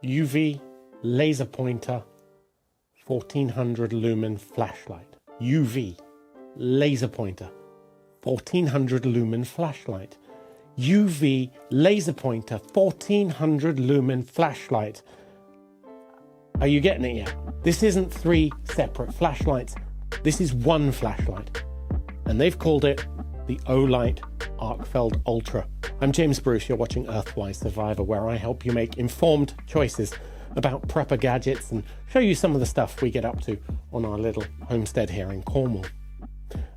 UV laser pointer 1400 lumen flashlight. UV laser pointer 1400 lumen flashlight. UV laser pointer 1400 lumen flashlight. Are you getting it yet? This isn't 3 separate flashlights. This is one flashlight. And they've called it the Olight Arkfeld Ultra. I'm James Bruce, you're watching Earthwise Survivor, where I help you make informed choices about prepper gadgets and show you some of the stuff we get up to on our little homestead here in Cornwall.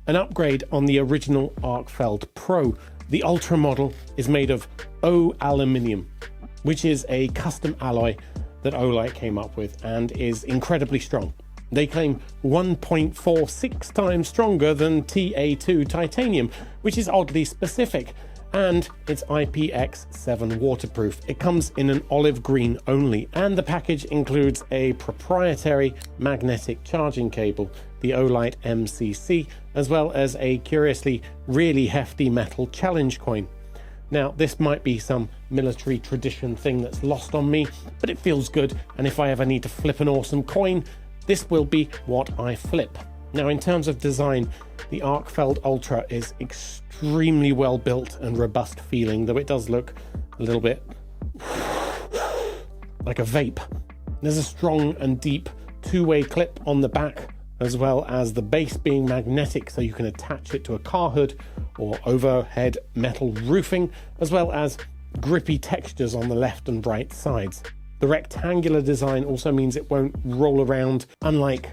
An upgrade on the original Arkfeld Pro, the Ultra model is made of aluminium, which is a custom alloy that Olight came up with and is incredibly strong. They claim 1.46 times stronger than TA2 titanium, which is oddly specific, and it's IPX7 waterproof. It comes in an olive green only, and the package includes a proprietary magnetic charging cable, the Olight MCC, as well as a curiously really hefty metal challenge coin. Now, this might be some military tradition thing that's lost on me, but it feels good, and if I ever need to flip an awesome coin, this will be what I flip. Now, in terms of design, the Arkfeld Ultra is extremely well built and robust feeling, though it does look a little bit like a vape. There's a strong and deep two-way clip on the back, as well as the base being magnetic, so you can attach it to a car hood or overhead metal roofing, as well as grippy textures on the left and right sides. The rectangular design also means it won't roll around, unlike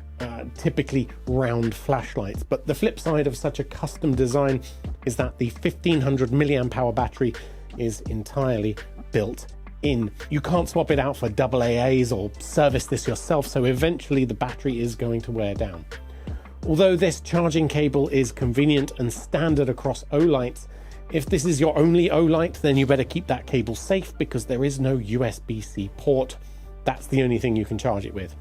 typically round flashlights. But the flip side of such a custom design is that the 1500 milliamp hour battery is entirely built in. You can't swap it out for AAAs or service this yourself, so eventually the battery is going to wear down. Although this charging cable is convenient and standard across Olights, if this is your only Olight, then you better keep that cable safe because there is no USB-C port. That's the only thing you can charge it with.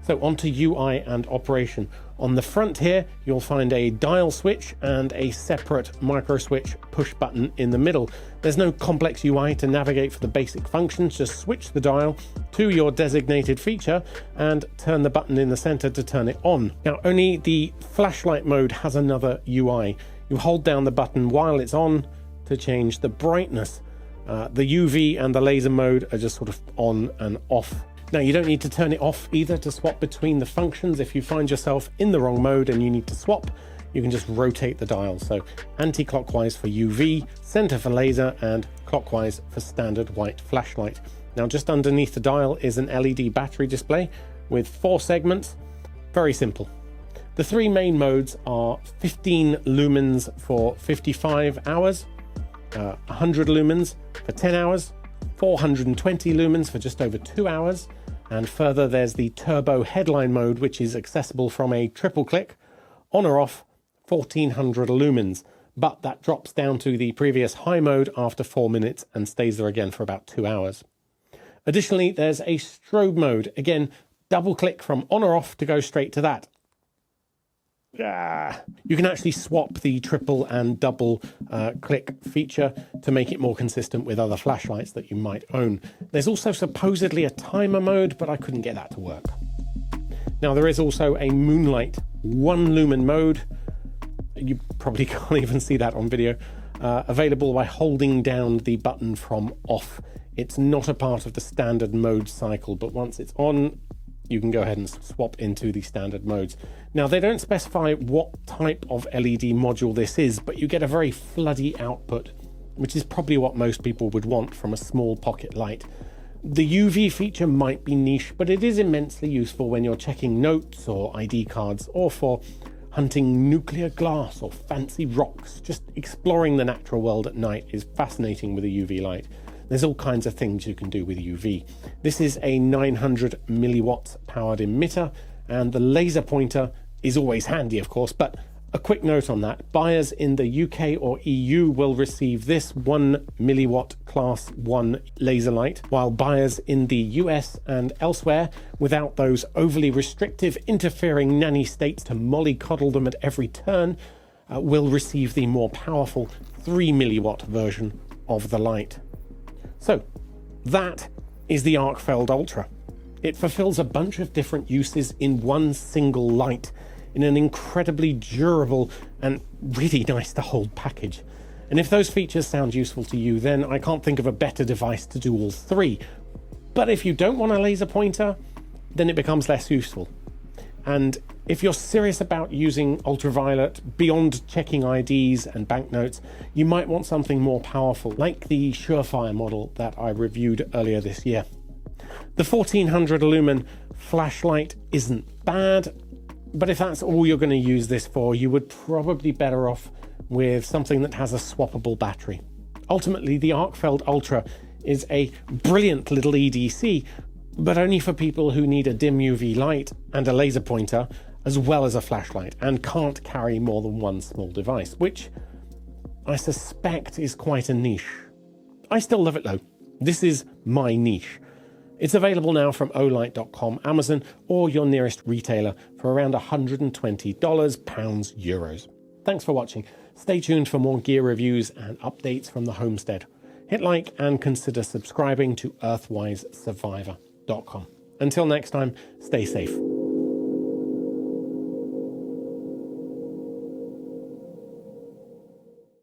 So onto UI and operation. On the front here, you'll find a dial switch and a separate micro switch push button in the middle. There's no complex UI to navigate for the basic functions. Just switch the dial to your designated feature and turn the button in the center to turn it on. Now, only the flashlight mode has another UI. You hold down the button while it's on to change the brightness. The UV and the laser mode are just sort of on and off. Now, you don't need to turn it off either to swap between the functions. If you find yourself in the wrong mode and you need to swap, you can just rotate the dial. So anti-clockwise for UV, center for laser, and clockwise for standard white flashlight. Now, just underneath the dial is an LED battery display with 4 segments. Very simple. The 3 main modes are 15 lumens for 55 hours, 100 lumens for 10 hours, 420 lumens for just over 2 hours, and further there's the turbo headline mode, which is accessible from a triple click, on or off 1400 lumens, but that drops down to the previous high mode after 4 minutes and stays there again for about 2 hours. Additionally, there's a strobe mode. Again, double click from on or off to go straight to that. You can actually swap the triple and double click feature to make it more consistent with other flashlights that you might own. There's also supposedly a timer mode, but I couldn't get that to work. Now, there is also a moonlight 1 lumen mode. You probably can't even see that on video. Available by holding down the button from off. It's not a part of the standard mode cycle, but once it's on, you can go ahead and swap into the standard modes. Now, they don't specify what type of LED module this is, but you get a very floody output, which is probably what most people would want from a small pocket light. The UV feature might be niche, but it is immensely useful when you're checking notes or ID cards, or for hunting nuclear glass or fancy rocks. Just exploring the natural world at night is fascinating with a UV light. There's all kinds of things you can do with UV. This is a 900 milliwatts powered emitter, and the laser pointer is always handy, of course, but a quick note on that. Buyers in the UK or EU will receive this 1 milliwatt class 1 laser light, while buyers in the US and elsewhere, without those overly restrictive interfering nanny states to mollycoddle them at every turn, will receive the more powerful 3 milliwatt version of the light. So that is the Arkfeld Ultra. It fulfills a bunch of different uses in one single light, in an incredibly durable and really nice to hold package. And if those features sound useful to you, then I can't think of a better device to do all three. But if you don't want a laser pointer, then it becomes less useful. And if you're serious about using ultraviolet beyond checking IDs and banknotes, you might want something more powerful, like the Surefire model that I reviewed earlier this year. The 1400 lumen flashlight isn't bad, but if that's all you're going to use this for, you would probably be better off with something that has a swappable battery. Ultimately, the Arkfeld Ultra is a brilliant little EDC, but only for people who need a dim UV light and a laser pointer, as well as a flashlight, and can't carry more than one small device, which I suspect is quite a niche. I still love it though. This is my niche. It's available now from Olight.com, Amazon, or your nearest retailer for around $120, pounds, euros. Thanks for watching. Stay tuned for more gear reviews and updates from the homestead. Hit like and consider subscribing to EarthwiseSurvivor.com. Until next time, stay safe.